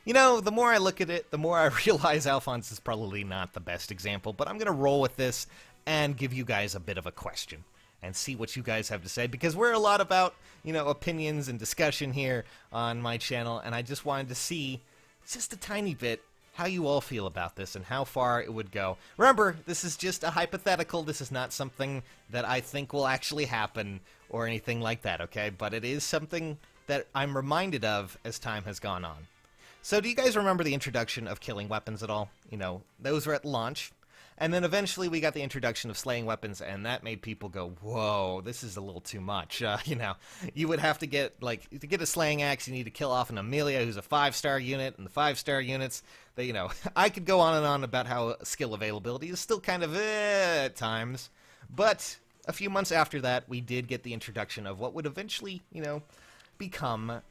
You know, the more I look at it, the more I realize Alphonse is probably not the best example, but I'm going to roll with this and give you guys a bit of a question and see what you guys have to say, because we're a lot about, opinions and discussion here on my channel, and I just wanted to see just a tiny bit how you all feel about this and how far it would go. Remember, this is just a hypothetical. This is not something that I think will actually happen or anything like that, okay? But it is something that I'm reminded of as time has gone on. So do you guys remember the introduction of killing weapons at all? Those were at launch. And then eventually we got the introduction of slaying weapons, and that made people go, whoa, this is a little too much. You would have to get, to get a slaying axe, you need to kill off an Amelia, who's a 5-star unit, and the 5-star units, I could go on and on about how skill availability is still kind of at times. But a few months after that, we did get the introduction of what would eventually, become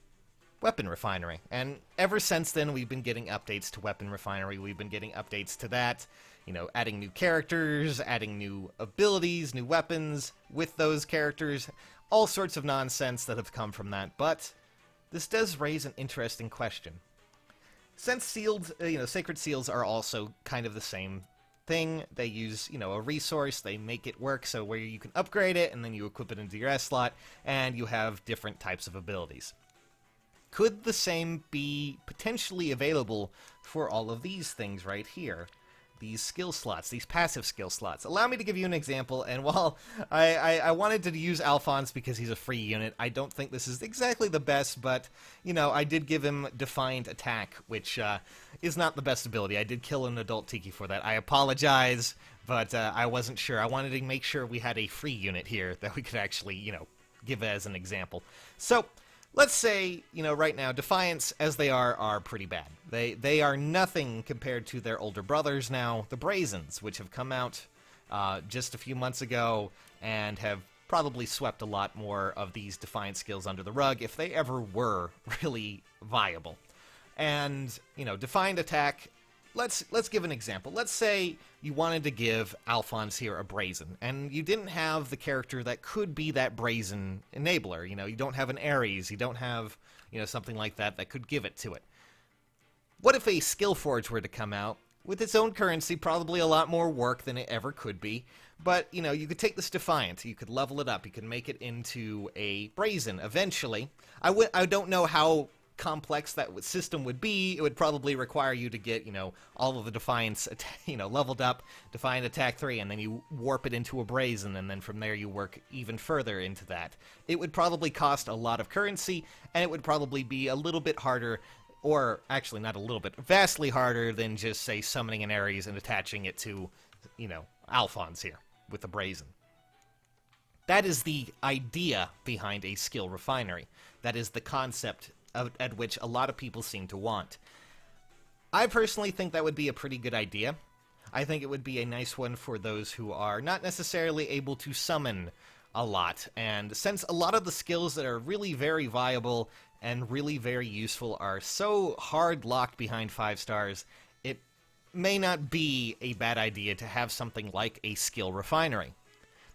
Weapon Refinery. And ever since then, we've been getting updates to Weapon Refinery. We've been getting updates to that, adding new characters, adding new abilities, new weapons with those characters, all sorts of nonsense that have come from that. But this does raise an interesting question. Since sealed, sacred seals are also kind of the same thing. They use, a resource, they make it work so where you can upgrade it, and then you equip it into your S slot, and you have different types of abilities. Could the same be potentially available for all of these things right here? These skill slots, these passive skill slots. Allow me to give you an example, and while I wanted to use Alphonse because he's a free unit, I don't think this is exactly the best, but, I did give him Defiant Attack, which is not the best ability. I did kill an adult Tiki for that. I apologize, but I wasn't sure. I wanted to make sure we had a free unit here that we could actually, give as an example. So let's say, right now, Defiants, as they are pretty bad. They are nothing compared to their older brothers now, the Brazens, which have come out just a few months ago and have probably swept a lot more of these Defiant skills under the rug, if they ever were really viable. And, Defiant Attack, let's give an example. Let's say you wanted to give Alphonse here a Brazen, and you didn't have the character that could be that Brazen enabler. You don't have an Ares, you don't have, something like that that could give it to it. What if a Skill Forge were to come out with its own currency, probably a lot more work than it ever could be, but, you could take this Defiant, you could level it up, you could make it into a Brazen eventually. I don't know how complex that system would be. It would probably require you to get, all of the Defiants, leveled up, Defiant Attack 3, and then you warp it into a Brazen, and then from there you work even further into that. It would probably cost a lot of currency, and it would probably be a little bit harder, or actually not a little bit, vastly harder than just, say, summoning an Ares and attaching it to, Alphonse here with the Brazen. That is the idea behind a skill refinery. That is the concept at which a lot of people seem to want. I personally think that would be a pretty good idea. I think it would be a nice one for those who are not necessarily able to summon a lot, and since a lot of the skills that are really very viable and really very useful are so hard locked behind 5 stars, it may not be a bad idea to have something like a skill refinery.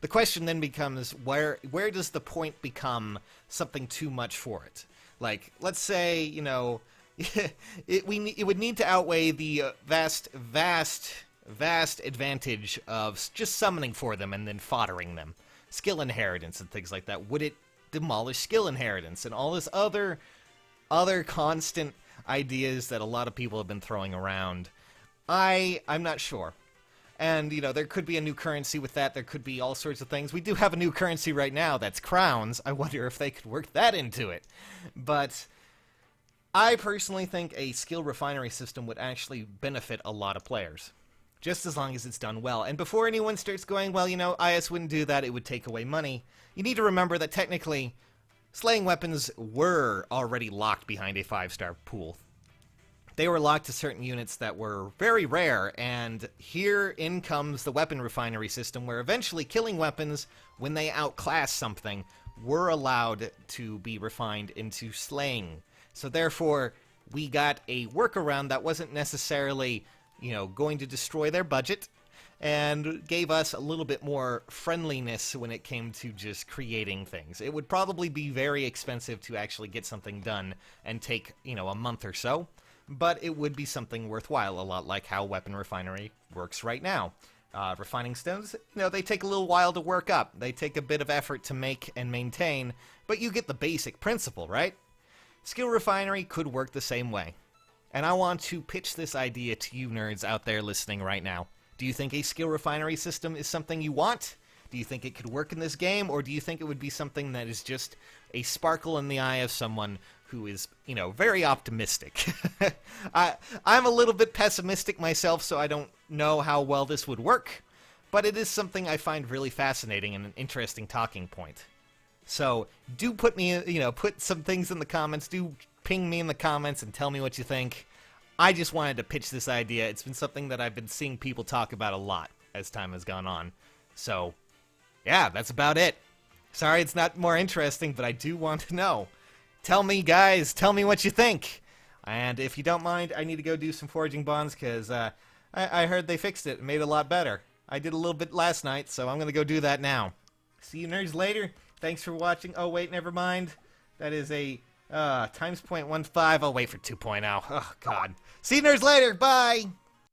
The question then becomes, where does the point become something too much for it? Like, let's say, it would need to outweigh the vast advantage of just summoning for them and then foddering them. Skill inheritance and things like that. Would it demolish skill inheritance and all this other constant ideas that a lot of people have been throwing around? I'm not sure. And, there could be a new currency with that. There could be all sorts of things. We do have a new currency right now that's crowns. I wonder if they could work that into it. But I personally think a skill refinery system would actually benefit a lot of players, just as long as it's done well. And before anyone starts going, well, IS wouldn't do that, it would take away money, you need to remember that technically, slaying weapons were already locked behind a 5-star pool. They were locked to certain units that were very rare, and here in comes the weapon refinery system, where eventually killing weapons, when they outclass something, were allowed to be refined into slaying. So therefore, we got a workaround that wasn't necessarily, going to destroy their budget, and gave us a little bit more friendliness when it came to just creating things. It would probably be very expensive to actually get something done and take, a month or so. but it would be something worthwhile, a lot like how Weapon Refinery works right now. Refining stones, they take a little while to work up. They take a bit of effort to make and maintain, but you get the basic principle, right? Skill Refinery could work the same way. And I want to pitch this idea to you nerds out there listening right now. Do you think a skill refinery system is something you want? Do you think it could work in this game, or do you think it would be something that is just a sparkle in the eye of someone who is, very optimistic? I'm a little bit pessimistic myself, so I don't know how well this would work, but it is something I find really fascinating and an interesting talking point. So do put some things in the comments. Do ping me in the comments and tell me what you think. I just wanted to pitch this idea. It's been something that I've been seeing people talk about a lot as time has gone on. So, yeah, that's about it. Sorry it's not more interesting, but I do want to know. Tell me, guys. Tell me what you think. And if you don't mind, I need to go do some forging bonds because I heard they fixed it and made it a lot better. I did a little bit last night, so I'm going to go do that now. See you nerds later. Thanks for watching. Oh, wait, never mind. That is a times 0.15. I'll wait for 2.0. Oh, God. See you nerds later. Bye.